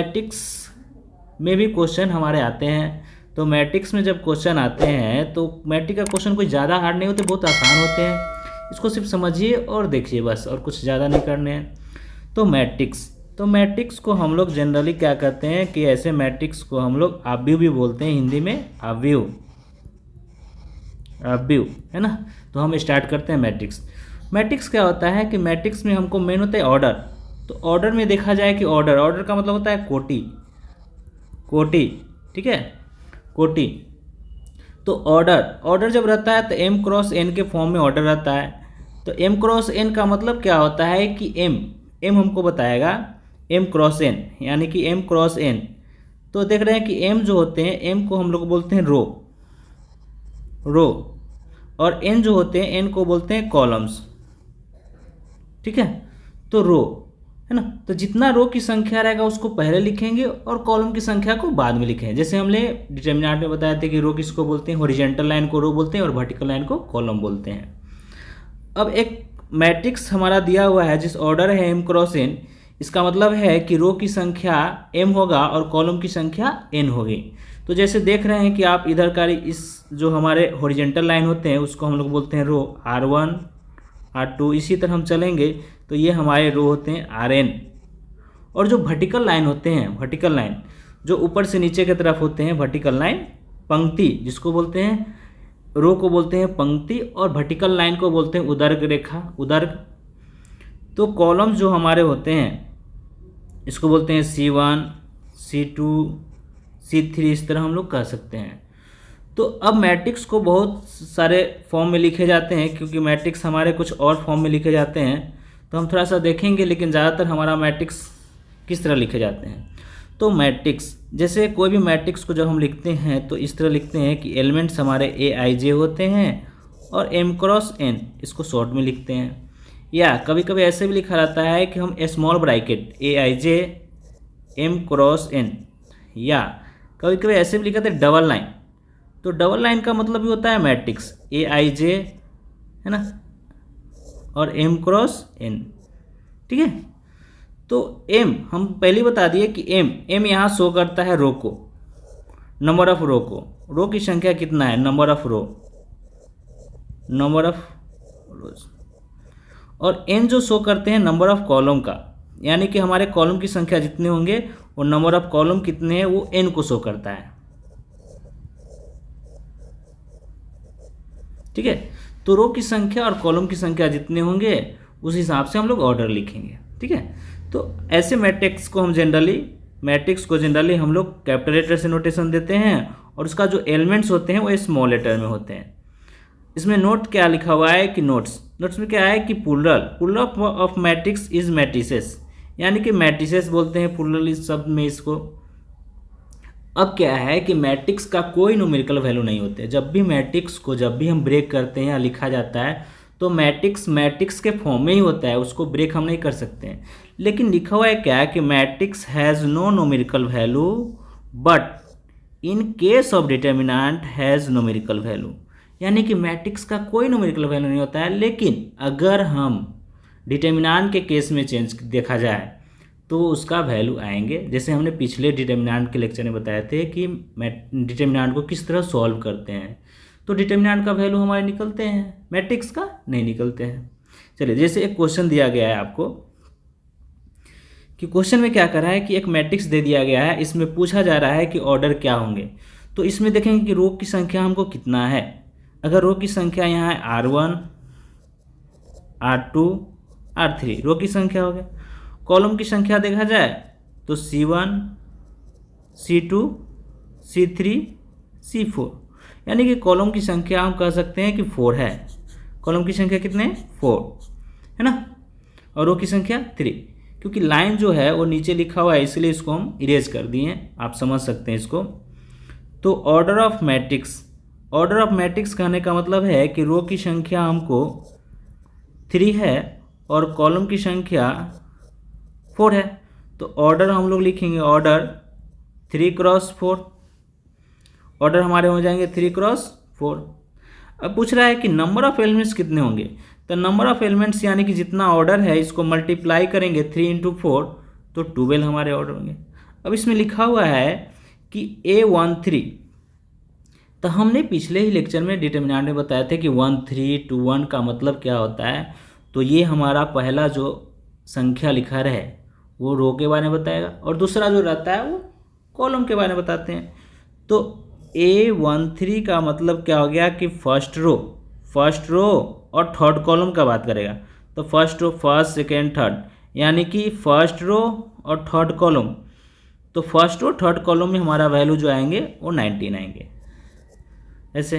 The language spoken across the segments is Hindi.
मैट्रिक्स में भी क्वेश्चन हमारे आते हैं। तो मैट्रिक्स में जब क्वेश्चन आते हैं तो मैट्रिक्स का क्वेश्चन कोई ज़्यादा हार्ड नहीं होते, बहुत आसान होते हैं। इसको सिर्फ समझिए और देखिए बस, और कुछ ज़्यादा नहीं करने हैं। तो मैट्रिक्स को हम लोग जनरली क्या कहते हैं कि ऐसे मैट्रिक्स को हम लोग अवयव भी बोलते हैं, हिंदी में अवयव है ना। तो हम स्टार्ट करते हैं मैट्रिक्स क्या होता है कि मैट्रिक्स में हमको मेन होता है ऑर्डर। तो ऑर्डर में देखा जाए कि ऑर्डर का मतलब होता है कोटि, ठीक है, कोटि। तो ऑर्डर जब रहता है तो m क्रॉस n के फॉर्म में ऑर्डर रहता है। तो m क्रॉस n का मतलब क्या होता है कि m हमको बताएगा m क्रॉस n, यानी कि m क्रॉस n। तो देख रहे हैं कि m जो होते हैं, m को हम लोग बोलते हैं रो, और n जो होते हैं n को बोलते हैं कॉलम्स, ठीक है। तो रो है ना, तो जितना रो की संख्या रहेगा उसको पहले लिखेंगे और कॉलम की संख्या को बाद में लिखेंगे। जैसे हमने डिटर्मिनेंट में बताया था कि रो किसको बोलते हैं, हॉरिजॉन्टल लाइन को रो बोलते हैं और वर्टिकल लाइन को कॉलम बोलते हैं। अब एक मैट्रिक्स हमारा दिया हुआ है जिस ऑर्डर है m क्रॉस n, इसका मतलब है कि रो की संख्या m होगा और कॉलम की संख्या n होगी। तो जैसे देख रहे हैं कि आप इधर का इस जो हमारे हॉरिजॉन्टल लाइन होते हैं उसको हम लोग बोलते हैं रो r1 r2, इसी तरह हम चलेंगे तो ये हमारे रो होते हैं rn। और जो वर्टिकल लाइन होते हैं, वर्टिकल लाइन जो ऊपर से नीचे की तरफ होते हैं, वर्टिकल लाइन पंक्ति जिसको बोलते हैं, रो को बोलते हैं पंक्ति और वर्टिकल लाइन को बोलते हैं उदर्ग रेखा, उदर्ग। तो कॉलम जो हमारे होते हैं इसको बोलते हैं C1 C2 C3, इस तरह हम लोग कह सकते हैं। तो अब मैट्रिक्स को बहुत सारे फॉर्म में लिखे जाते हैं, क्योंकि मैट्रिक्स हमारे कुछ और फॉर्म में लिखे जाते हैं तो हम थोड़ा सा देखेंगे, लेकिन ज़्यादातर हमारा मैट्रिक्स किस तरह लिखे जाते हैं। तो मैट्रिक्स, जैसे कोई भी मैट्रिक्स को जब हम लिखते हैं तो इस तरह लिखते हैं कि एलिमेंट्स हमारे AIJ होते हैं और m क्रॉस n, इसको शॉर्ट में लिखते हैं। या कभी कभी ऐसे भी लिखा रहता है कि हम small bracket AIJ m cross n, या कभी कभी ऐसे भी लिखा था डबल लाइन। तो डबल लाइन का मतलब भी होता है मैट्रिक्स AIJ, है ना, और m क्रॉस n, ठीक है। तो m हम पहले बता दिए कि m यहाँ शो करता है रो को, नंबर ऑफ रो को, रो की संख्या कितना है, नंबर ऑफ रोज। और n जो शो करते हैं नंबर ऑफ कॉलम का, यानी कि हमारे कॉलम की संख्या जितने होंगे और नंबर ऑफ कॉलम कितने हैं वो n को शो करता है, ठीक है। तो रो की संख्या और कॉलम की संख्या जितने होंगे उस हिसाब से हम लोग ऑर्डर लिखेंगे, ठीक है। तो ऐसे मैट्रिक्स को जनरली हम लोग कैपिटल लेटर से नोटेशन देते हैं और उसका जो एलिमेंट्स होते हैं वो स्मॉल लेटर में होते हैं। इसमें नोट क्या लिखा हुआ है कि नोट्स में क्या है कि plural of matrix is matrices, यानी कि मैट्रिसेस बोलते हैं प्लुरल इस शब्द में इसको। अब क्या है कि मैट्रिक्स का कोई न्यूमेरिकल वैल्यू नहीं होते। जब भी मैट्रिक्स को हम ब्रेक करते हैं या लिखा जाता है तो मैट्रिक्स के फॉर्म में ही होता है, उसको ब्रेक हम नहीं कर सकते हैं। लेकिन लिखा हुआ है क्या कि matrix has no numerical value but in case of determinant has numerical value, यानी कि मैट्रिक्स का कोई न्यूमेरिकल वैल्यू नहीं होता है, लेकिन अगर हम डिटर्मिनेंट के केस में चेंज देखा जाए तो उसका वैल्यू आएंगे। जैसे हमने पिछले डिटर्मिनेंट के लेक्चर में बताए थे कि डिटर्मिनेंट को किस तरह सॉल्व करते हैं, तो डिटर्मिनेंट का वैल्यू हमारे निकलते हैं, मैट्रिक्स का नहीं निकलते हैं। चलिए, जैसे एक क्वेश्चन दिया गया है आपको कि क्वेश्चन में क्या कर रहा है कि एक मैट्रिक्स दे दिया गया है, इसमें पूछा जा रहा है कि ऑर्डर क्या होंगे। तो इसमें देखेंगे कि रो की संख्या हमको कितना है। अगर रो की संख्या यहाँ है R1 R2 R3, रो की संख्या हो गया। कॉलम की संख्या देखा जाए तो C1 C2 C3 C4, यानी कि कॉलम की संख्या हम कह सकते हैं कि 4 है। कॉलम की संख्या कितने, 4 है ना, और रो की संख्या 3। क्योंकि लाइन जो है वो नीचे लिखा हुआ है इसलिए इसको हम इरेज कर दिए, आप समझ सकते हैं इसको। तो ऑर्डर ऑफ मैट्रिक्स कहने का मतलब है कि रो की संख्या हमको 3 है और कॉलम की संख्या 4 है। तो ऑर्डर हम लोग लिखेंगे ऑर्डर 3 क्रॉस 4, ऑर्डर हमारे हो जाएंगे 3 क्रॉस 4। अब पूछ रहा है कि नंबर ऑफ एलिमेंट्स कितने होंगे, तो नंबर ऑफ एलिमेंट्स यानी कि जितना ऑर्डर है इसको मल्टीप्लाई करेंगे 3 × 4 तो 12 हमारे ऑर्डर होंगे। अब इसमें लिखा हुआ है कि A13, तो हमने पिछले ही लेक्चर में डिटर्मिनेंट में बताया था कि 1 3 2 1 का मतलब क्या होता है। तो ये हमारा पहला जो संख्या लिखा रहे वो रो के बारे में बताएगा और दूसरा जो रहता है वो कॉलम के बारे में बताते हैं। तो A13 का मतलब क्या हो गया कि फर्स्ट रो और थर्ड कॉलम का बात करेगा। तो first row, first second third, यानी कि फर्स्ट रो और थर्ड कॉलम। तो फर्स्ट रो थर्ड कॉलम में हमारा वैल्यू जो आएंगे वो 19 आएंगे। ऐसे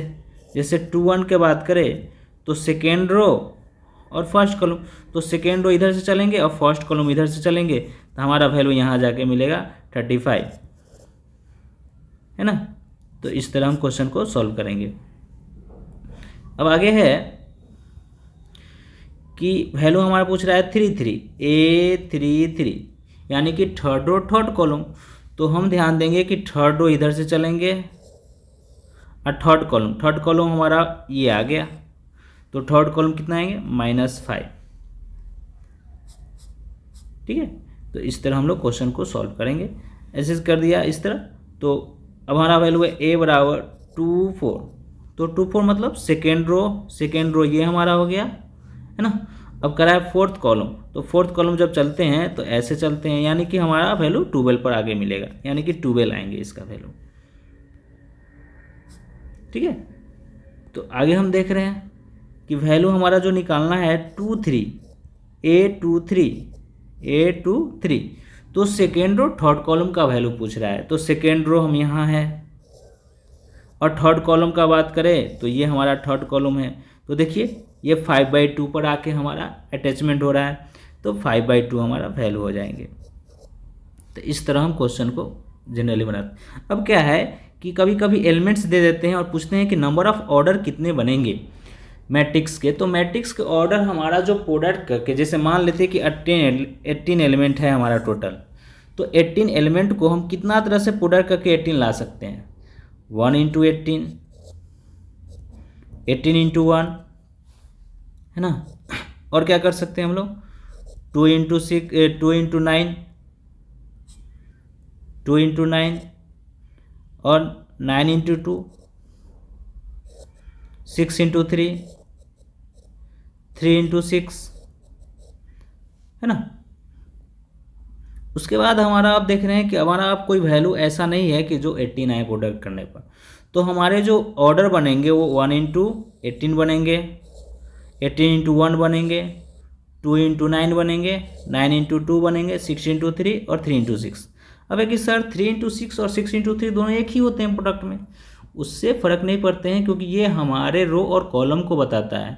जैसे 2 1 के बात करें तो सेकेंड रो और फर्स्ट कॉलम, तो सेकेंड रो इधर से चलेंगे और फर्स्ट कॉलम इधर से चलेंगे, तो हमारा वैल्यू यहाँ जाके मिलेगा 35, है ना। तो इस तरह हम क्वेश्चन को सॉल्व करेंगे। अब आगे है कि वैल्यू हमारा पूछ रहा है 3 3 A33, यानी कि थर्ड रो थर्ड कॉलम। तो हम ध्यान देंगे कि थर्ड रो इधर से चलेंगे और थर्ड कॉलम हमारा ये आ गया, तो थर्ड कॉलम कितना आएंगे -5। ठीक है, तो इस तरह हम लोग क्वेश्चन को सॉल्व करेंगे। ऐसे कर दिया इस तरह। तो अब हमारा वैल्यू है A बराबर 2 4, तो 2 4 मतलब सेकेंड रो ये हमारा हो गया, है ना। अब करा है फोर्थ कॉलम, तो फोर्थ कॉलम जब चलते हैं तो ऐसे चलते हैं, यानी कि हमारा वैल्यू 12 पर आगे मिलेगा, यानी कि 12 आएंगे इसका वैल्यू। ठीक है, तो आगे हम देख रहे हैं कि वैल्यू हमारा जो निकालना है 2 3 A23, तो सेकेंड रो थर्ड कॉलम का वैल्यू पूछ रहा है। तो सेकेंड रो हम यहाँ है और थर्ड कॉलम का बात करें तो ये हमारा थर्ड कॉलम है। तो देखिए ये 5/2 पर आके हमारा अटैचमेंट हो रहा है, तो 5/2 हमारा वैल्यू हो जाएंगे। तो इस तरह हम क्वेश्चन को जनरली बनाते हैं। अब क्या है कि कभी कभी एलिमेंट्स दे देते हैं और पूछते हैं कि नंबर ऑफ ऑर्डर कितने बनेंगे मैट्रिक्स के। तो मैट्रिक्स के ऑर्डर हमारा जो प्रोडक्ट करके, जैसे मान लेते हैं कि 18 एलिमेंट है हमारा टोटल, तो 18 एलिमेंट को हम कितना तरह से प्रोडक्ट करके 18 ला सकते हैं। 1 × 18, 18 × 1, है ना। और क्या कर सकते हैं हम लोग 2 × 6, 2 × 9, 2 × 9 और 9 × 2, 6 × 3, 3 × 6, है ना। उसके बाद हमारा आप देख रहे हैं कि हमारा आप कोई वैल्यू ऐसा नहीं है कि जो 18 आए प्रोडक्ट करने पर। तो हमारे जो ऑर्डर बनेंगे वो 1 × 18 बनेंगे, 18 × 1 बनेंगे, 2 × 9 बनेंगे, 9 × 2 बनेंगे, 6 × 3 और 3 × 6। अब है कि सर 3 × 6 और 6 × 3 दोनों एक ही होते हैं प्रोडक्ट में, उससे फ़र्क नहीं पड़ते हैं, क्योंकि ये हमारे रो और कॉलम को बताता है।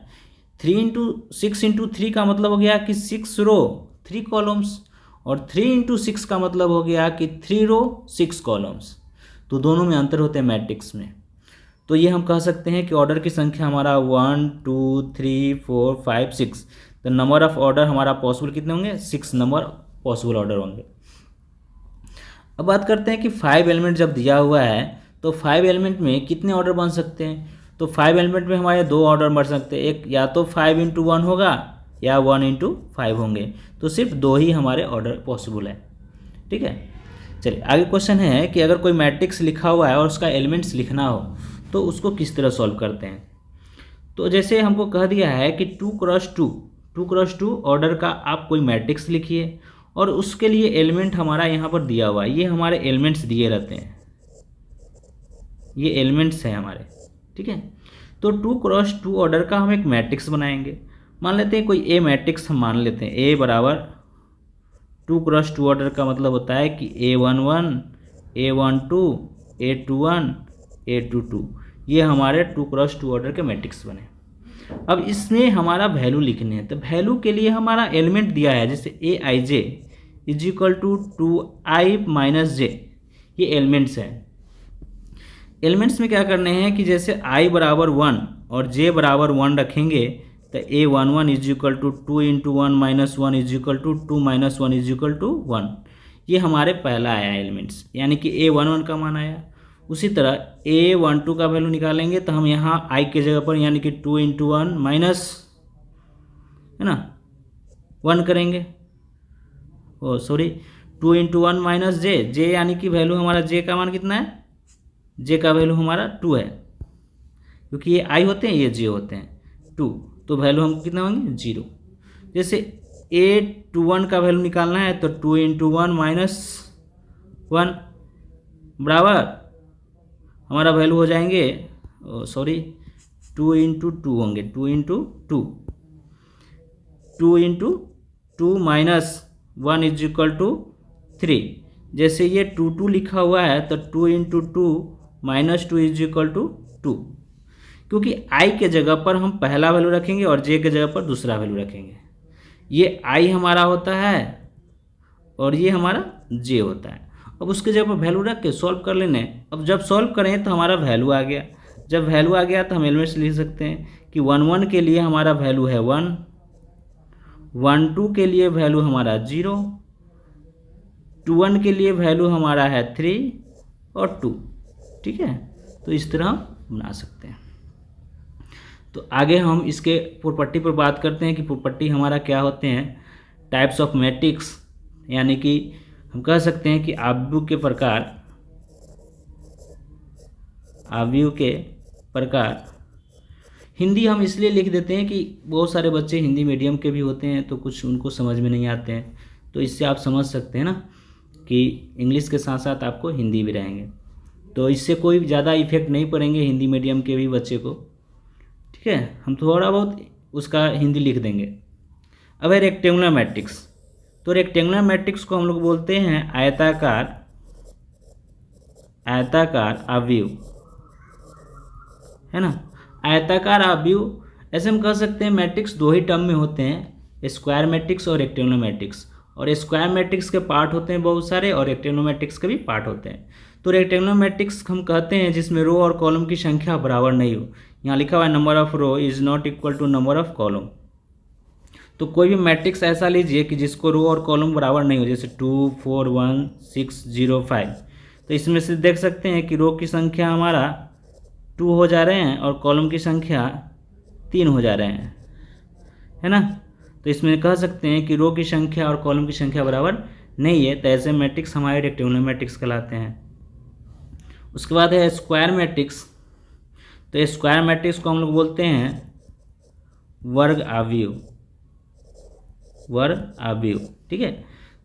3 × 6 × 3 का मतलब हो गया कि 6 रो 3 कॉलम्स, और 3 × 6 का मतलब हो गया कि 3 रो 6 कॉलम्स। तो दोनों में अंतर होते हैं मैट्रिक्स में। तो ये हम कह सकते हैं कि ऑर्डर की संख्या हमारा 1 2 3 4 5 6, तो नंबर ऑफ ऑर्डर हमारा पॉसिबल कितने होंगे 6 नंबर पॉसिबल ऑर्डर होंगे। अब बात करते हैं कि 5 एलिमेंट जब दिया हुआ है तो 5 एलिमेंट में कितने ऑर्डर बन सकते हैं। तो 5 एलिमेंट में हमारे 2 ऑर्डर बन सकते हैं, एक या तो 5 × 1 होगा या 1 × 5 होंगे, तो सिर्फ 2 ही हमारे ऑर्डर पॉसिबल है। ठीक है, चलिए आगे क्वेश्चन है कि अगर कोई मैट्रिक्स लिखा हुआ है और उसका एलिमेंट्स लिखना हो तो उसको किस तरह सॉल्व करते हैं। तो जैसे हमको कह दिया है कि 2 × 2 ऑर्डर का आप कोई मैट्रिक्स लिखिए और उसके लिए एलिमेंट हमारा यहाँ पर दिया हुआ है, ये हमारे एलिमेंट्स दिए रहते हैं, ये एलिमेंट्स हैं हमारे। ठीक है, तो 2 × 2 ऑर्डर का हम एक मैट्रिक्स बनाएंगे। मान लेते हैं कोई ए मैट्रिक्स हम मान लेते हैं, ए बराबर 2 × 2 ऑर्डर का मतलब होता है कि A11, A12, A21, A22, ये हमारे 2 × 2 ऑर्डर के मैट्रिक्स बने। अब इसमें हमारा वैल्यू लिखने हैं, तो वैल्यू के लिए हमारा एलिमेंट दिया है, जैसे Aij = 2i - j, ये एलिमेंट्स हैं। एलिमेंट्स में क्या करने हैं कि जैसे i बराबर 1 और j बराबर 1 रखेंगे तो A11 = 2 × 1 - 1 = 2 - 1 = 1, ये हमारे पहला आया एलिमेंट्स, यानी कि A11 का मान आया। उसी तरह A12 का वैल्यू निकालेंगे तो हम यहाँ i के जगह पर यानी कि 2 × 1 माइनस, है ना, 1 करेंगे, 2 2 इंटू 1 माइनस जे यानी कि वैल्यू हमारा जे का मान कितना है, जे का वैल्यू हमारा 2 है, क्योंकि ये आई होते हैं ये जे होते हैं 2, तो वैल्यू हम कितना होंगे 0। जैसे a21 का वैल्यू निकालना है तो 2 इंटू 1 माइनस 1 बराबर हमारा वैल्यू हो जाएंगे, सॉरी 2 इंटू 2 होंगे, 2 into 2, 2 into 2 minus 1 is equal to 3। जैसे ये 2 लिखा हुआ है तो 2 into 2 minus 2 is equal to 2, क्योंकि आई के जगह पर हम पहला वैल्यू रखेंगे और जे के जगह पर दूसरा वैल्यू रखेंगे। ये आई हमारा होता है और ये हमारा जे होता है। अब उसके जगह पर वैल्यू रख के सॉल्व कर लेने। अब जब सॉल्व करें तो हमारा वैल्यू आ गया, जब वैल्यू आ गया तो हम एलिमेंट्स लिख सकते हैं कि 1 1 के लिए हमारा वैल्यू है 1, 1 2 के लिए वैल्यू हमारा 0, 2 1 के लिए वैल्यू हमारा है 3 और 2। ठीक है, तो इस तरह हम बना सकते हैं। तो आगे हम इसके प्रॉपर्टी पर बात करते हैं कि प्रॉपर्टी हमारा क्या होते हैं। टाइप्स ऑफ मैट्रिक्स, यानी कि हम कह सकते हैं कि आव्यूह के प्रकार। हिंदी हम इसलिए लिख देते हैं कि बहुत सारे बच्चे हिंदी मीडियम के भी होते हैं तो कुछ उनको समझ में नहीं आते हैं, तो इससे आप समझ सकते हैं ना कि इंग्लिश के साथ साथ आपको हिंदी भी रहेंगे, तो इससे कोई ज़्यादा इफेक्ट नहीं पड़ेंगे हिंदी मीडियम के भी बच्चे को। ठीक है, हम थोड़ा बहुत उसका हिंदी लिख देंगे। अब है रेक्टेंगुलर मैट्रिक्स। तो रेक्टेंगुलर मैट्रिक्स को हम लोग बोलते हैं आयताकार आव्यूह, है ना। आयताकार आव्यूह ऐसे हम कह सकते हैं मैट्रिक्स दो ही टर्म में होते हैं, स्क्वायर मैट्रिक्स और रेक्टेंगुलर मैट्रिक्स। और स्क्वायर मैट्रिक्स के पार्ट होते हैं बहुत सारे और रेक्टेंगुलर मैट्रिक्स के भी पार्ट होते हैं। तो रेक्टेंगुलर मैट्रिक्स हम कहते हैं जिसमें रो और कॉलम की संख्या बराबर नहीं हो। यहाँ लिखा हुआ है number of row is not equal to number of column. तो कोई भी मैट्रिक्स ऐसा लीजिए कि जिसको रो और कॉलम बराबर नहीं हो, जैसे 2 4 1 6 0 5। तो इसमें से देख सकते हैं कि रो की संख्या हमारा 2 हो जा रहे हैं और कॉलम की संख्या 3 हो जा रहे हैं, है ना। तो इसमें कह सकते हैं कि रो की संख्या और कॉलम की संख्या बराबर नहीं है, तो ऐसे मैट्रिक्स हमारे रेक्टेंगुलर मैट्रिक्स कहलाते हैं। उसके बाद है स्क्वायर मैट्रिक्स। तो स्क्वायर मैट्रिक्स को हम लोग बोलते हैं वर्ग आव्यूह। ठीक है,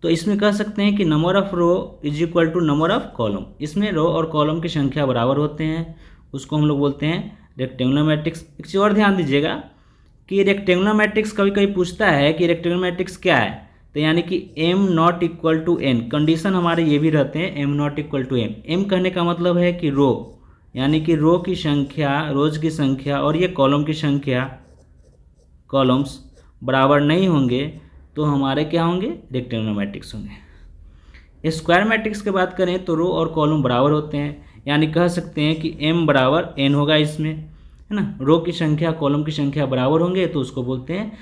तो इसमें कह सकते हैं कि number of row is equal to number of column. इसमें रो और कॉलम की संख्या बराबर होते हैं, उसको हम लोग बोलते हैं रेक्टेंगुलर मैट्रिक्स। एक चीज़ और ध्यान दीजिएगा कि रेक्टेंगुलर मैट्रिक्स कभी कभी पूछता है कि रेक्टेंगुलर मैट्रिक्स क्या है, तो यानी कि m not equal to n। Condition हमारे ये भी रहते हैं m not equal to m। m कहने का मतलब है कि रो, यानी कि रो की संख्या, रोज की संख्या और ये कॉलम की संख्या, कॉलम्स बराबर नहीं होंगे तो हमारे क्या होंगे, रेक्टेंगुलर मैट्रिक्स होंगे। स्क्वायर मैट्रिक्स की बात करें तो रो और कॉलम बराबर होते हैं, यानी कह सकते हैं कि m बराबर n होगा इसमें, है ना। रो की संख्या कॉलम की संख्या बराबर होंगे तो उसको बोलते हैं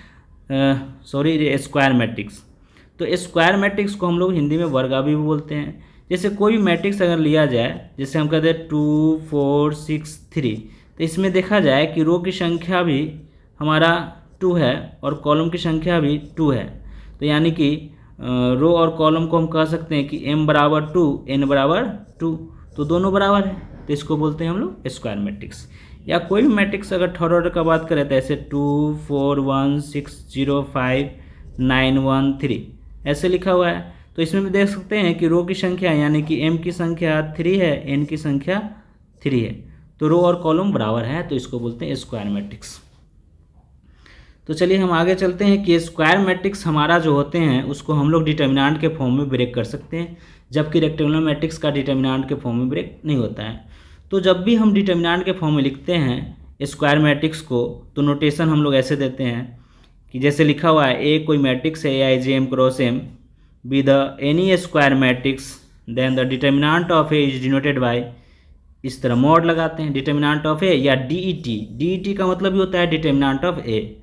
स्क्वायर मैट्रिक्स। तो स्क्वायर मैट्रिक्स को हम लोग हिंदी में वर्ग आव्यूह बोलते हैं। जैसे कोई भी मैट्रिक्स अगर लिया जाए, जैसे हम कहते हैं 2 4 6 3, तो इसमें देखा जाए कि रो की संख्या भी हमारा 2 है और कॉलम की संख्या भी 2 है, तो यानी कि रो और कॉलम को हम कह सकते हैं कि m बराबर 2 n बराबर 2, तो दोनों बराबर है, तो इसको बोलते हैं हम लोग स्क्वायर मैट्रिक्स। या कोई भी मैट्रिक्स अगर थर्ड ऑर्डर का बात करें तो ऐसे 2 4 1 6 0 5 9 1 3 ऐसे लिखा हुआ है, तो इसमें भी देख सकते हैं कि रो की संख्या यानी कि m की संख्या 3 है, n की संख्या 3 है, तो रो और कॉलम बराबर है, तो इसको बोलते हैं स्क्वायर मैट्रिक्स। तो चलिए हम आगे चलते हैं कि स्क्वायर मैट्रिक्स हमारा जो होते हैं उसको हम लोग डिटर्मिनेंट के फॉर्म में ब्रेक कर सकते हैं, जबकि रेक्टेंगुलर मैट्रिक्स का डिटर्मिनेंट के फॉर्म में ब्रेक नहीं होता है। तो जब भी हम डिटर्मिनेंट के फॉर्म में लिखते हैं स्क्वायर मैट्रिक्स को, तो नोटेशन हम लोग ऐसे देते हैं कि जैसे लिखा हुआ है ए कोई मैट्रिक्स है AIJ M cross M be the any square matrix then the determinant of A is denoted by, इस तरह मॉड लगाते हैं डिटर्मिनेंट ऑफ ए या DET का मतलब भी होता है डिटर्मिनेंट ऑफ ए,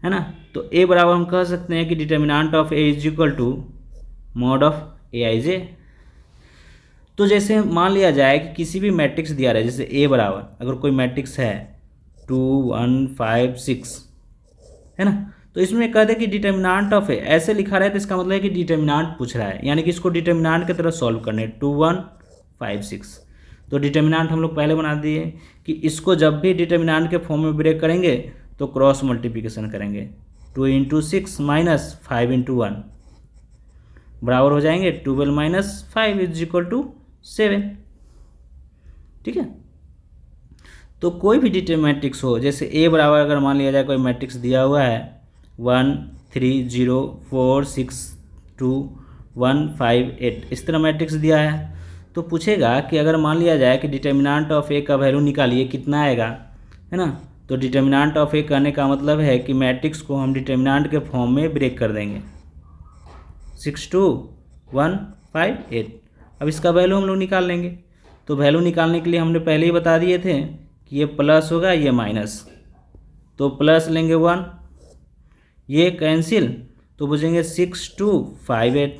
है ना। तो ए बराबर हम कह सकते हैं कि determinant of A is equal to mod of AIJ। तो जैसे मान लिया जाए कि किसी भी मैट्रिक्स दिया रहा है, जैसे ए बराबर अगर कोई मैट्रिक्स है 2 1 5 6, है ना, तो तो इसमें कह दे कि डिटर्मिनांट ऑफ ए, ऐसे लिखा रहा है तो इसका मतलब है कि डिटर्मिनांट पूछ रहा है, यानी कि इसको डिटर्मिनांट की तरह सॉल्व करने 2 1 5 6। तो डिटर्मिनांट हम लोग पहले बना दिए कि इसको जब भी डिटर्मिनांट के फॉर्म में ब्रेक करेंगे तो क्रॉस मल्टीप्लिकेशन करेंगे। 2 × 6 माइनस 5 × 1 बराबर हो जाएंगे 12 - 5 = 7। ठीक है, तो कोई भी डिटरमिनेंट मैट्रिक्स हो, जैसे ए बराबर अगर मान लिया जाए कोई मैट्रिक्स दिया हुआ है 1 3 0 4 6 2 1 5 8, इस तरह मैट्रिक्स दिया है, तो पूछेगा कि अगर मान लिया जाए कि डिटर्मिनेंट ऑफ ए का वैल्यू निकालिए कितना आएगा, है ना। तो डिटर्मिनेंट ऑफ ए कहने का मतलब है कि मैट्रिक्स को हम डिटर्मिनेंट के फॉर्म में ब्रेक कर देंगे 6 2 1 5 8। अब इसका वैल्यू हम लोग निकाल लेंगे। तो वैल्यू निकालने के लिए हमने पहले ही बता दिए थे कि ये प्लस होगा ये माइनस, तो प्लस लेंगे 1, ये कैंसिल, तो बचेंगे 6 2 5 8,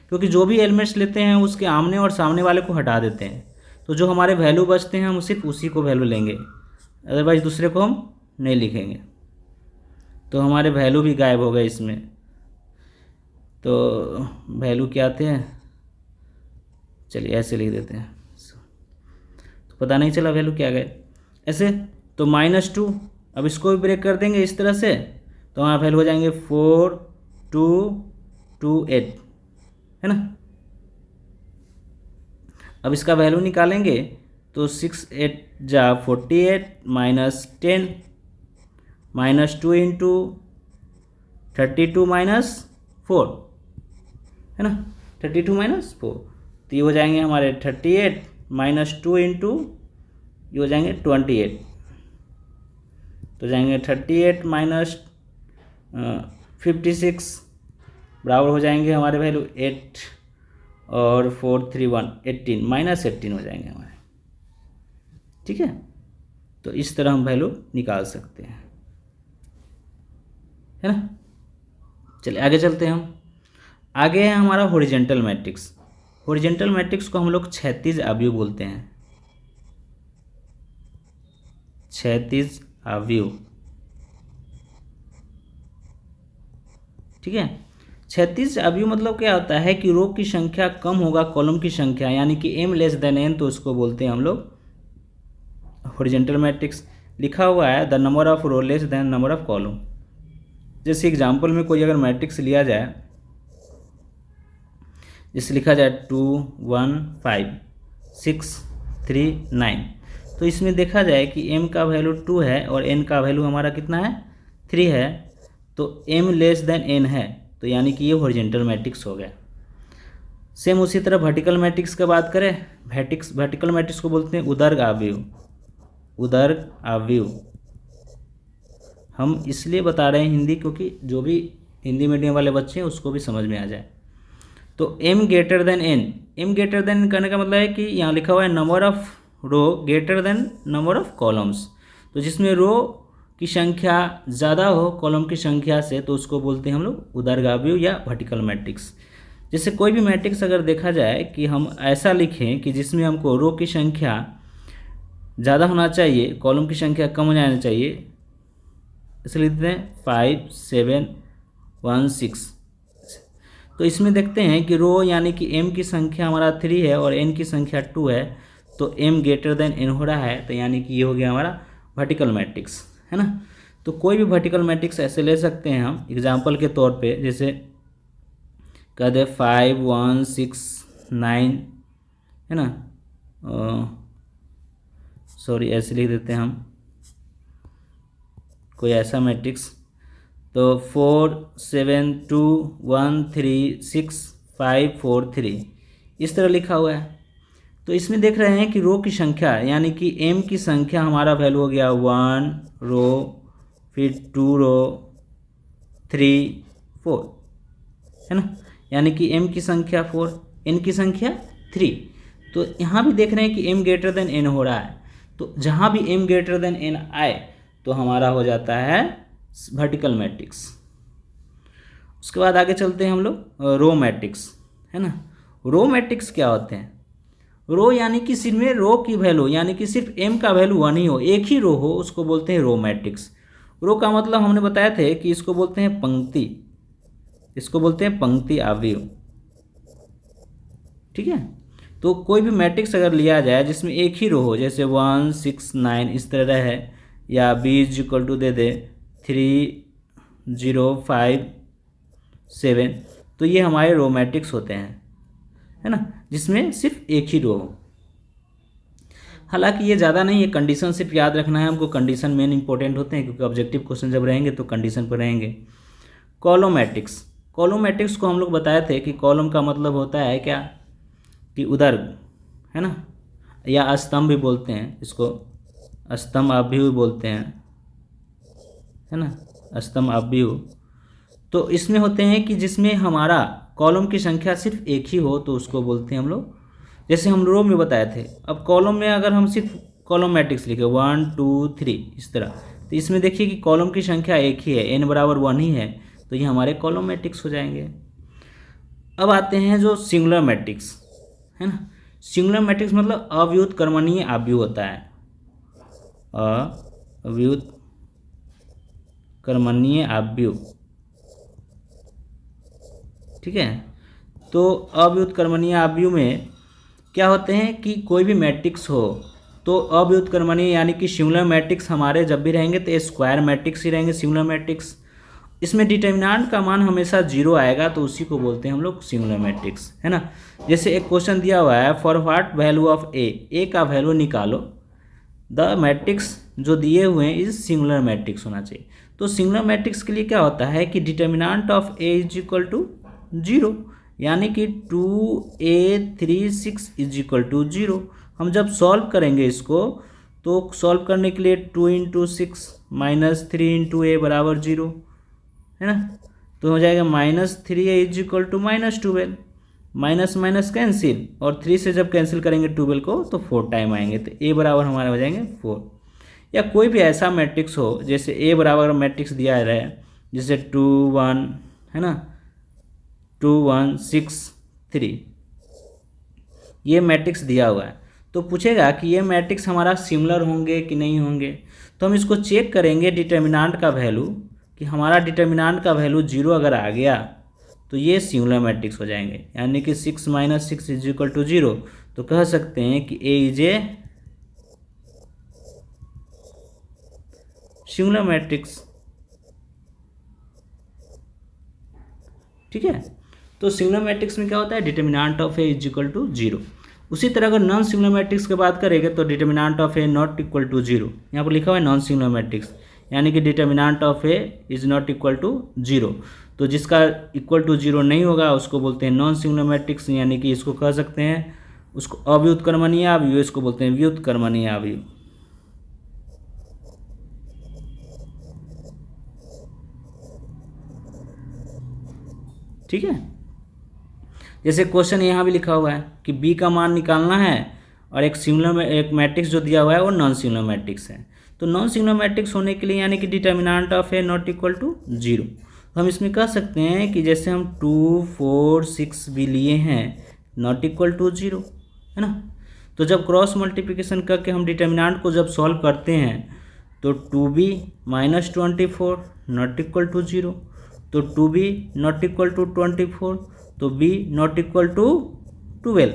क्योंकि जो भी एलिमेंट्स लेते हैं उसके आमने और सामने वाले को हटा देते हैं, तो जो हमारे वैल्यू बचते हैं हम सिर्फ उसी को वैल्यू लेंगे, अदरवाइज दूसरे को हम नहीं लिखेंगे। तो हमारे वैल्यू भी गायब हो गए इसमें। तो वैल्यू क्या आते हैं, चलिए ऐसे लिख देते हैं, तो पता नहीं चला वैल्यू क्या गए ऐसे। तो -2, अब इसको भी ब्रेक कर देंगे इस तरह से, तो हमारा वैल्यू हो जाएंगे 4 2 2 8, है ना। अब इसका वैल्यू निकालेंगे तो 6 8 जा 48 -10 -2 × 32 -4, है ना, 32 - 4, तो ये हो जाएंगे हमारे 38 -2 × ये हो जाएंगे 28, तो जाएंगे 38 - 56 बराबर हो जाएंगे हमारे वैल्यू 8 और 4 3 1 18 -18 हो जाएंगे हमारे। ठीक है, तो इस तरह हम वैल्यू निकाल सकते हैं, है ना। चलिए आगे चलते हैं हम। आगे है हमारा हॉरिजॉन्टल मैट्रिक्स। हॉरिजॉन्टल मैट्रिक्स को हम लोग क्षैतिज अवयव बोलते हैं, क्षैतिज अवयव। ठीक है, क्षैतिज अवयव मतलब क्या होता है कि रो की संख्या कम होगा कॉलम की संख्या, यानी कि m < n, तो उसको बोलते हैं हम लोग हॉरिजॉन्टल मैट्रिक्स। लिखा हुआ है the number of row less than number of column. जैसे एग्जाम्पल में कोई अगर मैट्रिक्स लिया जाए, जैसे लिखा जाए 2 1 5 6 3 9, तो इसमें देखा जाए कि m का वैल्यू 2 है और n का वैल्यू हमारा कितना है 3 है, तो m < n है, तो यानी कि ये हॉरिजॉन्टल मैट्रिक्स हो गया। सेम उसी तरह वर्टिकल मैट्रिक्स की बात करें, वर्टिकल मैट्रिक्स को बोलते हैं उदर्ग अवयव। उदर्ग अवयव हम इसलिए बता रहे हैं हिंदी, क्योंकि जो भी हिंदी मीडियम वाले बच्चे हैं उसको भी समझ में आ जाए। तो m greater than n, m greater than करने का मतलब है कि यहाँ लिखा हुआ है number of row greater than number of columns, तो जिसमें रो की संख्या ज़्यादा हो कॉलम की संख्या से, तो उसको बोलते हैं हम लोग उदर्ग अवयव या वर्टिकल मैट्रिक्स। जैसे कोई भी मैट्रिक्स अगर देखा जाए कि हम ऐसा लिखें कि जिसमें हमको रो की संख्या ज़्यादा होना चाहिए, कॉलम की संख्या कम हो जाना चाहिए, इसलिए लिखते हैं 5 7 1 6। तो इसमें देखते हैं कि रो यानी कि m की संख्या हमारा 3 है और n की संख्या 2 है, तो m ग्रेटर देन n हो रहा है, तो यानी कि ये हो गया हमारा वर्टिकल मैट्रिक्स, है ना। तो कोई भी वर्टिकल मैट्रिक्स ऐसे ले सकते हैं हम एग्जांपल के तौर पे, जैसे कह दे 5 1 6 9, है ना, सॉरी ऐसे लिख देते हैं हम कोई ऐसा मैट्रिक्स, तो 4 7 2 1 3 6 5 4 3 इस तरह लिखा हुआ है। तो इसमें देख रहे हैं कि रो की संख्या यानी कि m की संख्या हमारा वैल्यू हो गया 1 रो, फिर 2 रो 3 4, है ना, यानी कि m की संख्या 4 n की संख्या 3। तो यहाँ भी देख रहे हैं कि m ग्रेटर देन n हो रहा है, तो जहाँ भी m ग्रेटर देन n आए तो हमारा हो जाता है वर्टिकल मैट्रिक्स। उसके बाद आगे चलते हैं हम लोग रो मैट्रिक्स, है ना। रो मैट्रिक्स क्या होते हैं? रो यानी कि सिर्फ रो की वैल्यू यानी कि सिर्फ m का वैल्यू 1 ही हो, एक ही रो हो, उसको बोलते हैं रो मैट्रिक्स। रो का मतलब हमने बताया थे कि इसको बोलते हैं पंक्ति, इसको बोलते हैं पंक्ति अवयव। ठीक है, तो कोई भी मैट्रिक्स अगर लिया जाए जिसमें एक ही रो हो, जैसे 1 6 9 इस तरह है, या बी इज इक्वल टू दे दे 3 0 5 7, तो ये हमारे रो मैट्रिक्स होते हैं, है ना, जिसमें सिर्फ एक ही रो हो। हालांकि ये ज़्यादा नहीं है, कंडीशन सिर्फ याद रखना है हमको, कंडीशन मेन इंपॉर्टेंट होते हैं क्योंकि ऑब्जेक्टिव क्वेश्चन जब रहेंगे तो कंडीशन पर रहेंगे। कॉलम मैट्रिक्स, कॉलम मैट्रिक्स को हम लोग बताए थे कि कॉलम का मतलब होता है क्या कि उदर्ग, है ना, या स्तंभ भी बोलते हैं इसको, स्तंभ आप भी बोलते हैं, है ना, स्तंभ आप भी हो। तो इसमें होते हैं कि जिसमें हमारा कॉलम की संख्या सिर्फ एक ही हो तो उसको बोलते हैं हम लोग, जैसे हम रो में बताए थे। अब कॉलम में अगर हम सिर्फ कॉलम मैट्रिक्स लिखे 1 2 3 इस तरह, तो इसमें देखिए कि कॉलम की संख्या एक ही है, n बराबर 1 ही है, तो ये हमारे कॉलम मैट्रिक्स हो जाएंगे। अब आते हैं जो सिंगुलर मैट्रिक्स, है ना, सिंगुलर मैट्रिक्स मतलब अव्युत्क्रमणीय अवयव होता है, अव्युत्क्रमणीय अवयव। ठीक है, तो अव्युत्क्रमणीय अवयव में क्या होते हैं कि कोई भी मैट्रिक्स हो तो अव्युत्क्रमणीय यानी कि सिंगुलर मैट्रिक्स हमारे जब भी रहेंगे तो स्क्वायर मैट्रिक्स ही रहेंगे, सिंगुलर मैट्रिक्स। इसमें डिटर्मिनेंट का मान हमेशा 0 आएगा तो उसी को बोलते हैं हम लोग सिंगुलर मैट्रिक्स, है ना। जैसे एक क्वेश्चन दिया हुआ है, फॉर व्हाट वैल्यू ऑफ ए का वैल्यू निकालो, द मैट्रिक्स जो दिए हुए हैं इज सिंगुलर मैट्रिक्स होना चाहिए। तो सिंगुलर मैट्रिक्स के लिए क्या होता है कि determinant of A is equal to 0, यानी कि 2a 3 6 इज इक्वल टू 0। हम जब सॉल्व करेंगे इसको तो सॉल्व करने के लिए 2 इंटू 6 माइनस 3 इंटू ए बराबर 0, है ना, तो हो जाएगा -3a is equal to -12, minus minus cancel, और 3 से जब कैंसिल करेंगे 12 को तो 4 टाइम आएंगे, तो a बराबर हमारे हो जाएंगे 4। या कोई भी ऐसा मैट्रिक्स हो, जैसे a बराबर मैट्रिक्स दिया रहा है, जैसे 2 1, है ना, 2 1 6 3, ये मैट्रिक्स दिया हुआ है, तो पूछेगा कि ये मैट्रिक्स हमारा सिमिलर होंगे कि नहीं होंगे। तो हम इसको चेक करेंगे डिटर्मिनेंट का वैल्यू, कि हमारा डिटर्मिनेंट का वैल्यू 0 अगर आ गया तो ये सिंगुलर मैट्रिक्स हो जाएंगे, यानी कि 6 - 6 इज इक्वल टू 0। तो कह सकते हैं कि A is a singular matrix. ठीक है, तो सिंगुलर मैट्रिक्स में क्या होता है, determinant of A is equal to 0। उसी तरह अगर नॉन सिंगुलर मैट्रिक्स की बात करेंगे तो determinant of A not equal to 0, यहाँ पर लिखा हुआ है नॉन सिंगुलर मैट्रिक्स, यानी कि determinant of A is not equal to 0। तो जिसका इक्वल टू 0 नहीं होगा उसको बोलते हैं नॉन सिंगुलर मैट्रिक्स, यानी कि इसको कह सकते हैं उसको अव्युत्क्रमणीय अवयव, इसको बोलते हैं व्युत्क्रमणीय अवयव। ठीक है, जैसे क्वेश्चन यहाँ भी लिखा हुआ है कि बी का मान निकालना है और एक सिंगुलर में एक मैट्रिक्स जो दिया हुआ है वो नॉन सिंगुलर मैट्रिक्स है। तो नॉन सिंगुलर मैट्रिक्स होने के लिए यानी कि determinant of A not equal to 0, तो हम इसमें कह सकते हैं कि जैसे हम 2 4 6 भी लिए हैं नॉट इक्वल टू 0, है ना। तो जब क्रॉस मल्टीप्लिकेशन करके हम डिटर्मिनेंट को जब सॉल्व करते हैं तो 2b - 24 नॉट इक्वल टू 0, तो 2b नॉट इक्वल टू 24, तो b नॉट इक्वल टू 12।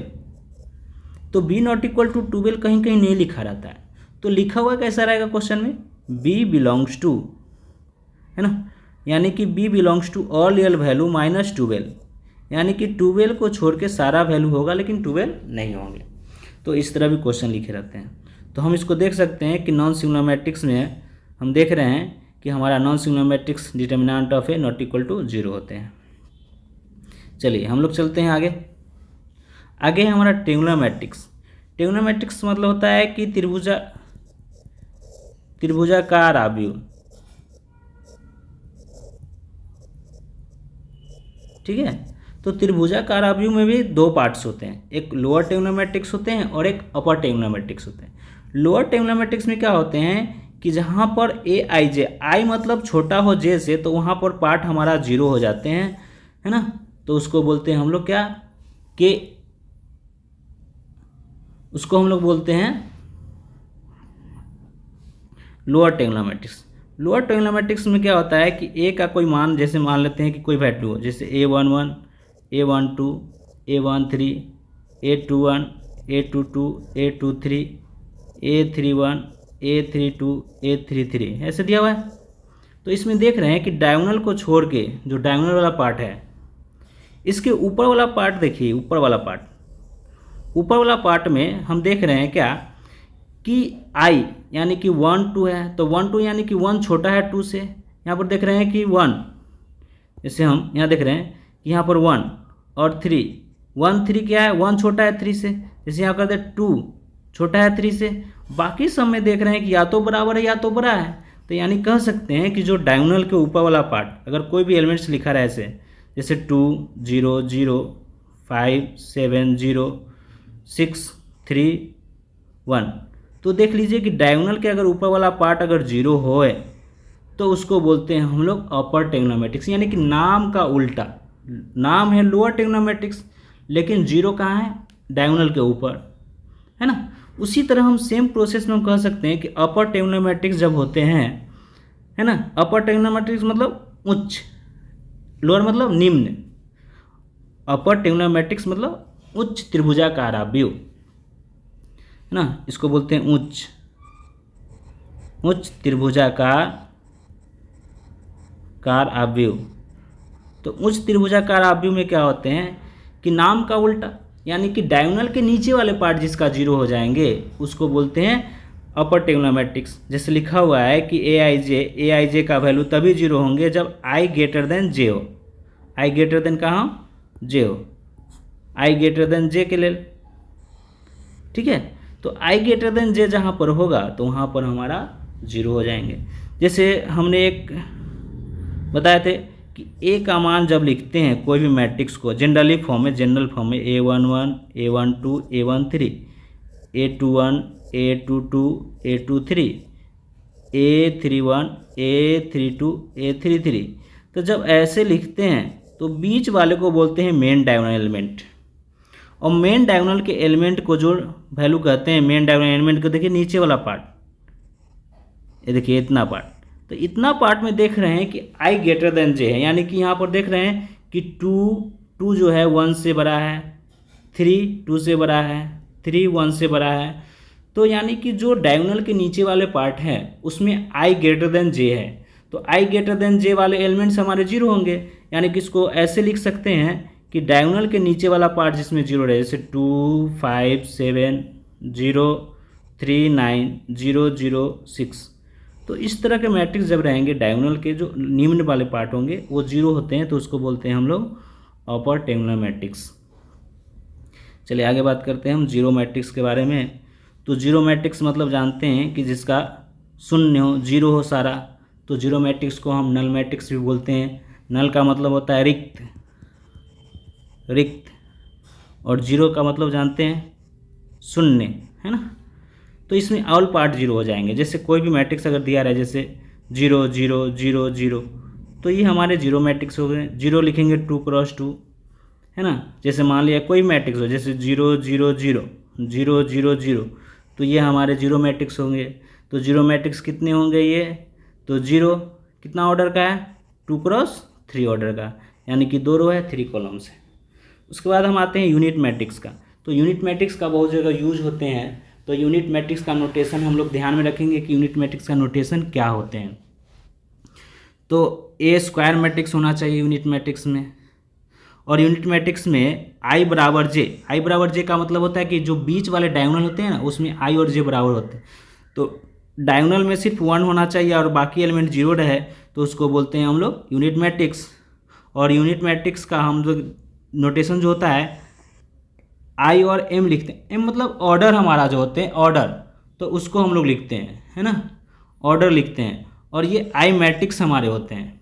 तो b नॉट इक्वल टू 12 कहीं कहीं नहीं लिखा रहता है, तो लिखा हुआ कैसा रहेगा क्वेश्चन में, b बिलोंग्स टू, है ना, यानी कि b belongs to all real value -12, यानी कि 12 को छोड़ के सारा वैल्यू होगा लेकिन 12 नहीं होंगे। तो इस तरह भी क्वेश्चन लिखे रहते हैं। तो हम इसको देख सकते हैं कि नॉन सिंगुलर मैट्रिक्स में हम देख रहे हैं कि हमारा non singular matrix determinant of A not equal to 0 होते हैं। चलिए हम लोग चलते हैं आगे। आगे है हमारा ट्रायंगुलर मैट्रिक्स। ट्रायंगुलर मैट्रिक्स मतलब होता है कि त्रिभुजाकार अवयव। ठीक है, तो त्रिभुजाकार अवयव में भी 2 पार्ट्स होते हैं, एक लोअर ट्रायंगुलर मैट्रिक्स होते हैं और एक अपर ट्रायंगुलर मैट्रिक्स होते हैं। लोअर ट्रायंगुलर मैट्रिक्स में क्या होते हैं कि जहाँ पर ए आई जे, आई मतलब छोटा हो जे से, तो वहाँ पर पार्ट हमारा 0 हो जाते हैं, है ना, तो उसको बोलते हैं हम लोग क्या कि उसको हम लोग बोलते हैं लोअर ट्रायंगुलर मैट्रिक्स। लोअर ट्रिग्नोमेट्रिक्स में क्या होता है कि ए का कोई मान, जैसे मान लेते हैं कि कोई वैल्यू हो, जैसे A11, A12, A13, A21, A22, A23, A31, A32, A33 ऐसे दिया हुआ है। तो इसमें देख रहे हैं कि डायगोनल को छोड़ के जो डायगोनल वाला पार्ट है, इसके ऊपर वाला पार्ट देखिए, ऊपर वाला पार्ट में हम देख रहे हैं क्या कि I यानी कि 1 2 है, तो 1 2 यानी कि 1 छोटा है 2 से। यहाँ पर देख रहे हैं कि 1, जैसे हम यहाँ देख रहे हैं कि यहाँ पर 1 और 3, 1 3 क्या है, 1 छोटा है 3 से, जैसे यहाँ कर दे 2 छोटा है 3 से। बाकी सब में देख रहे हैं कि या तो बराबर है या तो बड़ा है। तो यानी कह सकते हैं कि जो डायगोनल के ऊपर वाला पार्ट, अगर कोई भी एलिमेंट्स लिखा रहे ऐसे, जैसे 2 0 0 5 7 0 6 3 1, तो देख लीजिए कि डायगोनल के अगर ऊपर वाला पार्ट अगर 0 होए तो उसको बोलते हैं हम लोग अपर ट्रिग्नोमेट्रिक्स, यानी कि नाम का उल्टा। नाम है लोअर ट्रिग्नोमेट्रिक्स, लेकिन 0 कहाँ है, डायगोनल के ऊपर, है ना। उसी तरह हम सेम प्रोसेस में हम कह सकते हैं कि अपर ट्रिग्नोमेट्रिक्स जब होते हैं, है ना, अपर ट्रिग्नोमेट्रिक्स मतलब उच्च, लोअर मतलब निम्न, अपर ट्रिग्नोमेट्रिक्स मतलब उच्च त्रिभुजाकार आव्यूह, है ना, इसको बोलते हैं उच्च त्रिभुजाकार आव्यूह। तो उच्च त्रिभुजाकार आव्यूह में क्या होते हैं कि नाम का उल्टा, यानी कि डायगोनल के नीचे वाले पार्ट जिसका 0 हो जाएंगे उसको बोलते हैं अपर ट्रिग्नोमेट्रिक्स। जैसे लिखा हुआ है कि ए आई जे का वैल्यू तभी 0 होंगे जब I ग्रेटर देन जे हो। I ग्रेटर देन कहाँ, जे हो, I ग्रेटर देन जे के लेल, ठीक है। तो I ग्रेटर देन जे जहाँ पर होगा तो वहाँ पर हमारा 0 हो जाएंगे। जैसे हमने एक बताए थे कि A का मान जब लिखते हैं कोई भी मैट्रिक्स को जनरल फॉर्म में A11, A12, A13, A21, A22, A23, A31, A32, A33, तो जब ऐसे लिखते हैं तो बीच वाले को बोलते हैं मेन डायगोनल एलिमेंट। और मेन डायगोनल के एलिमेंट को जो वैल्यू कहते हैं, मेन डायगोनल एलिमेंट को देखिए नीचे वाला पार्ट, ये देखिए इतना पार्ट, तो इतना पार्ट में देख रहे हैं कि I ग्रेटर देन जे है, यानी कि यहाँ पर देख रहे हैं कि 2 जो है 1 से बड़ा है, 3 2 से बड़ा है, 3 1 से बड़ा है। तो यानी कि जो डायगोनल के नीचे वाले पार्ट हैं उसमें I ग्रेटर देन जे है, तो I ग्रेटर देन जे वाले एलिमेंट्स हमारे 0 होंगे। यानी कि इसको ऐसे लिख सकते हैं कि डायगोनल के नीचे वाला पार्ट जिसमें 0 रहे, जैसे 2 5 7 0 3 9 0 0 6, तो इस तरह के मैट्रिक्स जब रहेंगे डायगोनल के जो निम्न वाले पार्ट होंगे वो 0 होते हैं, तो उसको बोलते हैं हम लोग अपर ट्रिग्नोमेट्रिक्स। चलिए आगे बात करते हैं हम जीरो मैट्रिक्स के बारे में। तो जीरो मैट्रिक्स मतलब जानते हैं कि जिसका शून्य हो, 0 हो सारा, तो जीरो मैट्रिक्स को हम नल मैट्रिक्स भी बोलते हैं। नल का मतलब होता है रिक्त, और जीरो का मतलब जानते हैं शून्य, है ना। तो इसमें ऑल पार्ट 0 हो जाएंगे। जैसे कोई भी मैट्रिक्स अगर दिया रहा है, जैसे 0 0 0 0, तो ये हमारे जीरो मैट्रिक्स हो गए। 0 लिखेंगे 2 × 2, है ना। जैसे मान लिया कोई मैट्रिक्स हो, जैसे 0 0 0 0 0 0, तो ये हमारे जीरो मैट्रिक्स होंगे। तो जीरो मैट्रिक्स कितने होंगे ये, तो 0 कितना ऑर्डर का है, 2 × 3 ऑर्डर का, यानी कि 2 रो है 3 कॉलम्स है। उसके बाद हम आते हैं यूनिट मैट्रिक्स का। तो यूनिट मैट्रिक्स का बहुत जगह यूज होते हैं, तो यूनिट मैट्रिक्स का नोटेशन हम लोग ध्यान में रखेंगे कि यूनिट मैट्रिक्स का नोटेशन क्या होते हैं। तो ए स्क्वायर मैट्रिक्स होना चाहिए यूनिट मैट्रिक्स में, और यूनिट मैट्रिक्स में आई बराबर जे का मतलब होता है कि जो बीच वाले डायगोनल होते हैं ना, उसमें आई और जे बराबर होते हैं। तो डायगोनल में सिर्फ 1 होना चाहिए और बाकी एलिमेंट 0 रहे, तो उसको बोलते हैं हम लोग यूनिट मैट्रिक्स। और यूनिट मैट्रिक्स का हम लोग नोटेशन जो होता है आई और एम लिखते हैं। एम मतलब ऑर्डर हमारा जो होते हैं ऑर्डर, तो उसको हम लोग लिखते हैं, है ना, ऑर्डर लिखते हैं। और ये आई मैट्रिक्स हमारे होते हैं,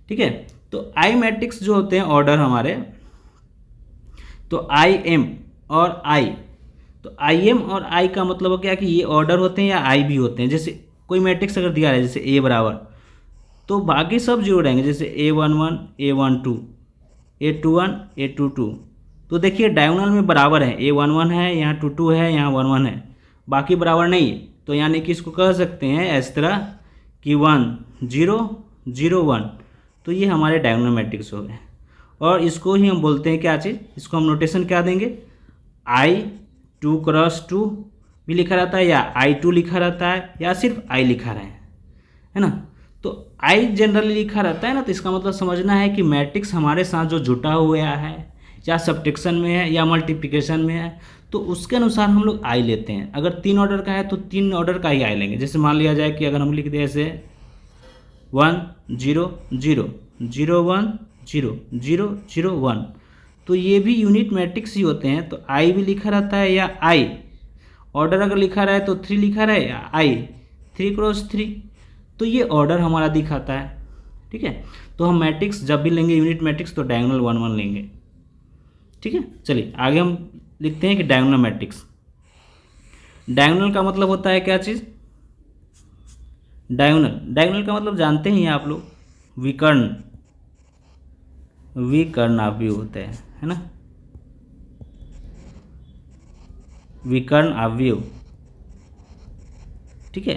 ठीक है। तो आई मैट्रिक्स जो होते हैं ऑर्डर हमारे, तो आई एम और आई, तो आई एम और आई का मतलब हो गया कि ये ऑर्डर होते हैं या आई भी होते हैं। जैसे कोई मैट्रिक्स अगर दिया है, जैसे ए बराबर, तो बाकी सब 0 रहेंगे, जैसे A11 A12 A21 A22। तो देखिए डायगोनल में बराबर है, A11 है, यहाँ 22 है, यहाँ 11 है, बाकी बराबर नहीं है। तो यानी कि इसको कह सकते हैं इस तरह कि 1 0 0 1, तो ये हमारे डायगोनल मैट्रिक्स हो गए। और इसको ही हम बोलते हैं क्या चीज़, इसको हम नोटेशन क्या देंगे, I2 क्रॉस 2 भी लिखा रहता है, या I2 लिखा रहता है, या सिर्फ I लिखा रहे हैं, है ना। तो I जनरली लिखा रहता है ना, तो इसका मतलब समझना है कि मैट्रिक्स हमारे साथ जो जुटा हुआ है, या सब्ट्रैक्शन में है या मल्टीप्लिकेशन में है, तो उसके अनुसार हम लोग I लेते हैं। अगर 3 ऑर्डर का है तो 3 ऑर्डर का ही I लेंगे। जैसे मान लिया जाए कि अगर हम लिख दें ऐसे 1 0 0 0 1 0 0 0 1, तो ये भी यूनिट मैट्रिक्स ही होते हैं। तो I भी लिखा रहता है, या I ऑर्डर अगर लिखा रहा है तो 3 लिखा रहा है, या I 3 क्रॉस 3, तो ये ऑर्डर हमारा दिखाता है। ठीक है, तो हम मैट्रिक्स जब भी लेंगे यूनिट मैट्रिक्स तो डायगोनल 1 1 लेंगे। ठीक है, चलिए आगे हम लिखते हैं कि डायगोनल मैट्रिक्स। डायगोनल का मतलब होता है क्या चीज़, डायगोनल का मतलब जानते ही हैं आप लोग, विकर्णाव्यूह होते हैं, है ना, विकर्णाव्यूह। ठीक है,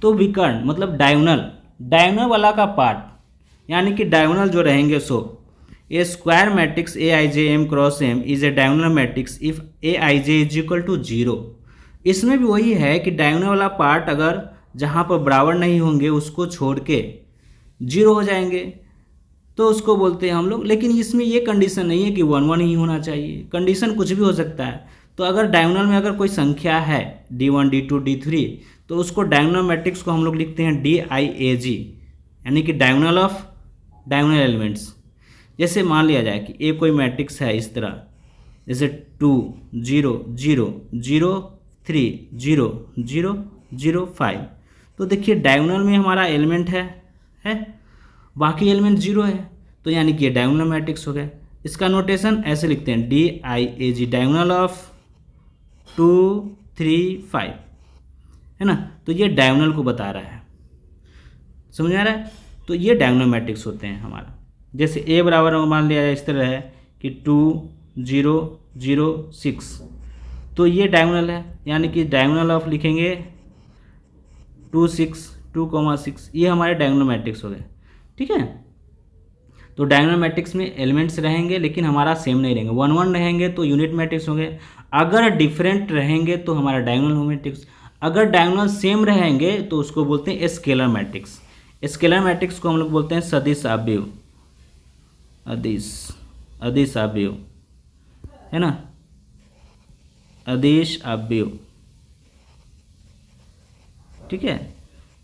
तो विकर्ण मतलब डायगोनल वाला का पार्ट, यानी कि डायगोनल जो रहेंगे so a square matrix AIJ M cross M is a diagonal matrix if AIJ is equal to 0। इसमें भी वही है कि डायगोनल वाला पार्ट अगर जहाँ पर बराबर नहीं होंगे उसको छोड़ के 0 हो जाएंगे तो उसको बोलते हैं हम लोग। लेकिन इसमें ये कंडीशन नहीं है कि 1 1 ही होना चाहिए, कंडीशन कुछ भी हो सकता है। तो अगर डायगोनल में अगर कोई संख्या है D1 D2 D3, तो उसको डायगोनल मैट्रिक्स को हम लोग लिखते हैं DIAG, यानी कि डायगोनल ऑफ डायगोनल एलिमेंट्स। जैसे मान लिया जाए कि ए कोई मैट्रिक्स है इस तरह, जैसे 2 0 0 0 3 0 0 0 5, तो देखिए डायगोनल में हमारा एलिमेंट है बाकी एलिमेंट 0 है, तो यानी कि ये डायगोनल मैट्रिक्स हो गया। इसका नोटेशन ऐसे लिखते हैं DIAG, डायगोनल ऑफ 2 3 5, है ना। तो ये डायगोनल को बता रहा है, समझ आ रहा है। तो ये डायगोनल मैट्रिक्स होते हैं हमारा। जैसे ए बराबर मान लिया जाए इस तरह है कि 2 0 0 6, तो ये डायगोनल है, यानी कि डायगोनल ऑफ लिखेंगे 2 6 2 6, ये हमारे डायगोनल मैट्रिक्स हो गए। ठीक है, तो डायगोनल मैट्रिक्स में एलिमेंट्स रहेंगे लेकिन हमारा सेम नहीं रहेंगे, 1 1 रहेंगे तो यूनिट मैट्रिक्स होंगे, अगर डिफरेंट रहेंगे तो हमारा डायगोनल मैट्रिक्स, अगर डायगोनल सेम रहेंगे तो उसको बोलते हैं स्केलर मैट्रिक्स। स्केलर मैट्रिक्स को हम लोग बोलते हैं सदिश अवयव, अदिश अवयव, है ना, अदिश अवयव। ठीक है,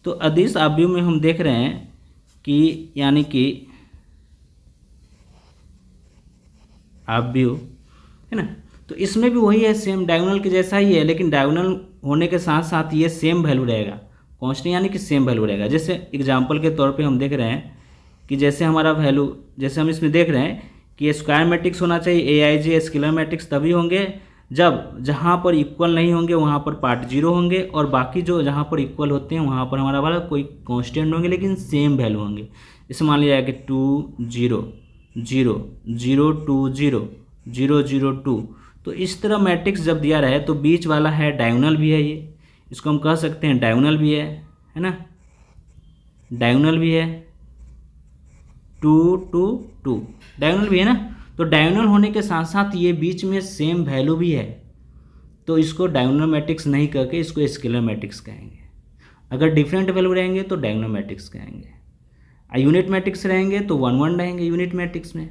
तो अदिश अवयव में हम देख रहे हैं कि यानी कि अवयव, है ना, तो इसमें भी वही है, सेम डायगोनल के जैसा ही है, लेकिन डायगोनल होने के साथ साथ ये सेम वैल्यू रहेगा, कांस्टेंट यानी कि सेम वैल्यू रहेगा। जैसे एग्जांपल के तौर पे हम देख रहे हैं कि जैसे हमारा वैल्यू, जैसे हम इसमें देख रहे हैं कि स्क्वायर मैट्रिक्स होना चाहिए AIJ, स्केलर मैट्रिक्स तभी होंगे जब जहाँ पर इक्वल नहीं होंगे वहाँ पर पार्ट 0 होंगे, और बाकी जो जहाँ पर इक्वल होते हैं वहाँ पर हमारा वाला कोई कांस्टेंट होंगे लेकिन सेम वैल्यू होंगे। इसे मान लिया कि 2 0 0 0 2 0 0 0 2, तो इस तरह मैट्रिक्स जब दिया रहे तो बीच वाला है डायगोनल भी है, ये इसको हम कह सकते हैं डायगोनल भी है ना, डायगोनल भी है 2 2 2, डायगोनल भी है ना। तो डायगोनल होने के साथ साथ ये बीच में सेम वैल्यू भी है, तो इसको डायगोनल मैट्रिक्स नहीं करके इसको स्केलर मैट्रिक्स कहेंगे। अगर डिफरेंट वैल्यू रहेंगे तो डायगोनल मैट्रिक्स कहेंगे, यूनिट मैट्रिक्स रहेंगे तो 1 1 रहेंगे यूनिट मैट्रिक्स में।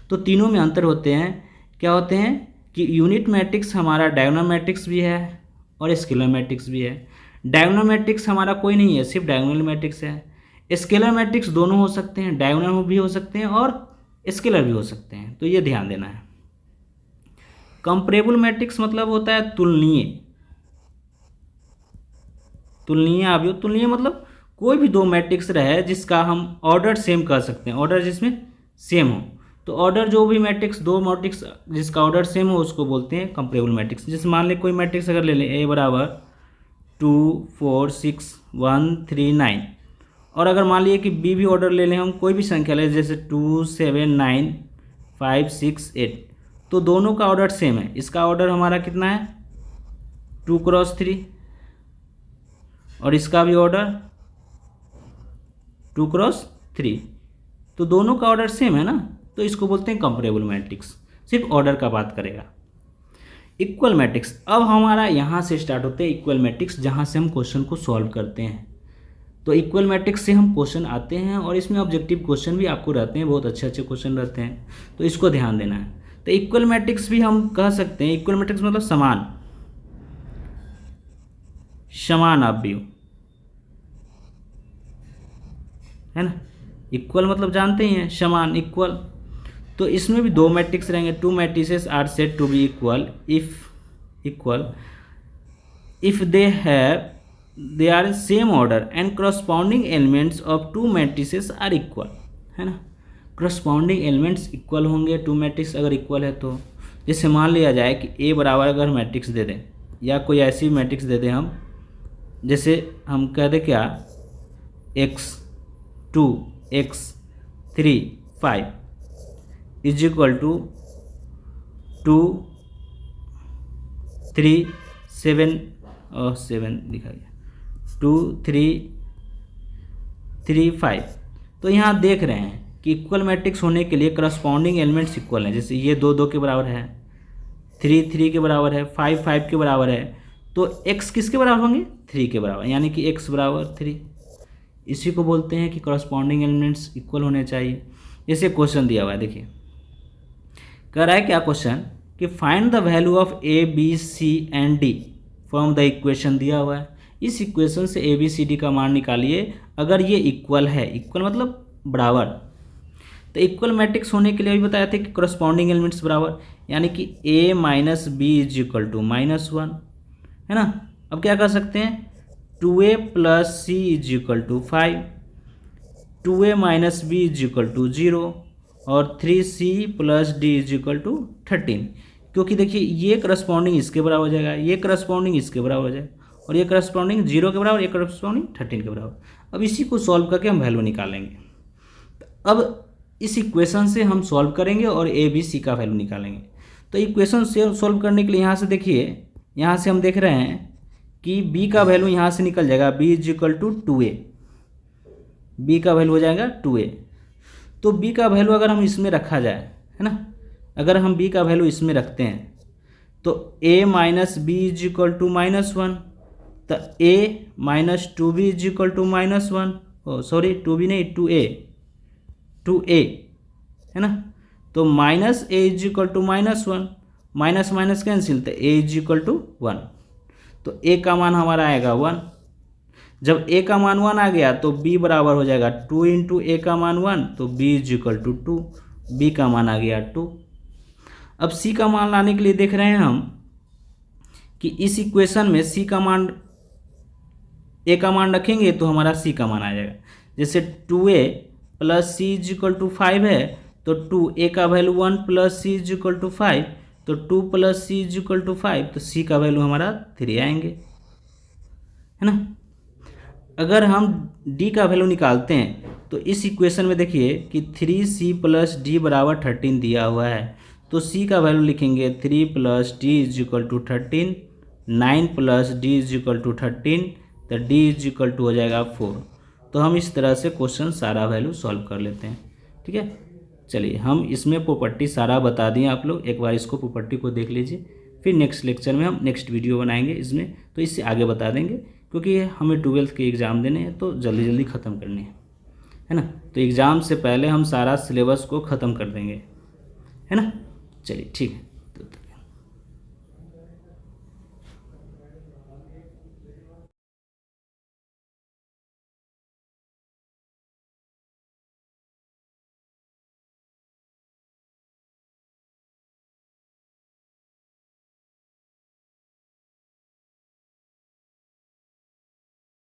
तो तीनों में अंतर होते हैं, क्या होते हैं कि यूनिट मैट्रिक्स हमारा डायगोनल मैट्रिक्स भी है और स्केलर मैट्रिक्स भी है। डायगोनल मैट्रिक्स हमारा कोई नहीं है, सिर्फ डायगोनल मैट्रिक्स है। स्केलर मैट्रिक्स दोनों हो सकते हैं, डायगोनल भी हो सकते हैं और स्केलर भी हो सकते हैं, तो ये ध्यान देना है। कंपैरेबल मैट्रिक्स मतलब होता है तुलनीय अवयव। तुलनीय मतलब कोई भी दो मैट्रिक्स रहे जिसका हम ऑर्डर सेम कर सकते हैं, ऑर्डर जिसमें सेम हो। तो ऑर्डर जो भी मैट्रिक्स, दो मैट्रिक्स जिसका ऑर्डर सेम हो उसको बोलते हैं कंपैरेबल मैट्रिक्स। जैसे मान लें कोई मैट्रिक्स अगर ले लें A बराबर 2 4 6 1 3 9, और अगर मान लिए कि B भी ऑर्डर ले लें, हम कोई भी संख्या ले जैसे 2 7 9 5 6 8, तो दोनों का ऑर्डर सेम है। इसका ऑर्डर हमारा कितना है 2 × 3, और इसका भी ऑर्डर 2 क्रॉस 3, तो दोनों का ऑर्डर सेम है ना, तो इसको बोलते हैं कंपेरेबल मैट्रिक्स, सिर्फ ऑर्डर का बात करेगा। इक्वल मैट्रिक्स, अब हमारा यहाँ से स्टार्ट होते हैं इक्वल मैट्रिक्स, जहाँ से हम क्वेश्चन को सॉल्व करते हैं। तो इक्वल मैट्रिक्स से हम क्वेश्चन आते हैं और इसमें ऑब्जेक्टिव क्वेश्चन भी आपको रहते हैं, बहुत अच्छे अच्छे क्वेश्चन रहते हैं, तो इसको ध्यान देना है। तो इक्वल मैट्रिक्स भी हम कह सकते हैं, इक्वल मैट्रिक्स मतलब समान, समान अवयव है ना। इक्वल मतलब जानते ही हैं, समान, इक्वल। तो इसमें भी दो मैट्रिक्स रहेंगे, two matrices are said to be equal if they are same order and corresponding elements of two matrices are equal, है ना। करस्पॉन्डिंग एलिमेंट्स इक्वल होंगे, टू मैट्रिक्स अगर इक्वल है तो। जैसे मान लिया जाए कि ए बराबर अगर मैट्रिक्स दे दें, या कोई ऐसी मैट्रिक्स दे दें हम, जैसे हम कह दें क्या, x2 x3 5 is equal to 2 3 7 लिखा गया, 2 3 3 5। तो यहाँ देख रहे हैं कि इक्वल मैट्रिक्स होने के लिए करस्पॉन्डिंग एलिमेंट्स इक्वल हैं। जैसे ये 2 2 के बराबर है, 3 3 के बराबर है, 5 5 के बराबर है, तो x किसके बराबर होंगे, 3 के बराबर, यानी कि x बराबर 3। इसी को बोलते हैं कि करस्पॉन्डिंग एलिमेंट्स इक्वल होने चाहिए। जैसे क्वेश्चन दिया हुआ है, देखिए कह रहा है क्या क्वेश्चन, कि find the value of A B C and D from the equation दिया हुआ है। इस इक्वेशन से ए बी सी डी का मान निकालिए अगर ये इक्वल है, इक्वल मतलब बराबर। तो इक्वल मैट्रिक्स होने के लिए भी बताया था कि करस्पॉन्डिंग एलिमेंट्स बराबर, यानी कि a minus B is equal to -1, है ना। अब क्या कर सकते हैं, 2a plus C is equal to 5, 2a minus B is equal to 0 और 3c plus D is equal to 13। क्योंकि देखिए ये करस्पॉन्डिंग इसके बराबर हो जाएगा, ये करस्पॉन्डिंग इसके बराबर हो जाएगा, और ये करस्पॉन्डिंग 0 के बराबर, ये करस्पॉन्डिंग 13 के बराबर। अब इसी को सॉल्व करके हम वैल्यू निकालेंगे। अब इस इक्वेशन से हम सॉल्व करेंगे और ए बी सी का वैल्यू निकालेंगे। तो इक्वेशन से सॉल्व करने के लिए यहाँ से देखिए, यहाँ से हम देख रहे हैं कि b का वैल्यू यहाँ से निकल जाएगा, b is equal to 2a, b का वैल्यू हो जाएगा 2a। तो b का वैल्यू अगर हम इसमें रखा जाए, है ना, अगर हम b का वैल्यू इसमें रखते हैं तो a minus B is equal to -1, तो a minus 2b is equal to -1, sorry 2b नहीं 2a, है ना। तो minus a is equal to -1, minus minus cancel, तो a इज इक्वल टू 1, तो a का मान हमारा आएगा 1। जब a का मान 1 आ गया तो b बराबर हो जाएगा 2 इंटू a का मान 1, तो b is equal to 2, b का मान आ गया 2। अब c का मान लाने के लिए देख रहे हैं हम कि इस इक्वेशन में c का मान, a का मान रखेंगे तो हमारा c का मान आ जाएगा। जैसे 2a plus C is equal to 5 है, तो 2a का value 1 plus C is equal to 5, तो 2 plus C is equal to 5, तो c का वैल्यू हमारा 3 आएंगे, है ना। अगर हम d का वैल्यू निकालते हैं तो इस इक्वेशन में देखिए कि 3c प्लस डी बराबर 13 दिया हुआ है, तो c का वैल्यू लिखेंगे 3 plus D is equal to 13, 9 plus D is equal to 13, तो d इज इक्वल टू हो जाएगा 4। तो हम इस तरह से क्वेश्चन सारा वैल्यू सॉल्व कर लेते हैं, ठीक है। चलिए हम इसमें प्रॉपर्टी सारा बता दिए, आप लोग एक बार इसको प्रॉपर्टी को देख लीजिए, फिर नेक्स्ट लेक्चर में हम नेक्स्ट वीडियो बनाएंगे इसमें, तो इससे आगे बता देंगे, क्योंकि हमें 12th के एग्ज़ाम देने हैं तो जल्दी जल्दी ख़त्म करने हैं, है ना। तो एग्ज़ाम से पहले हम सारा सिलेबस को ख़त्म कर देंगे, है ना। चलिए ठीक है।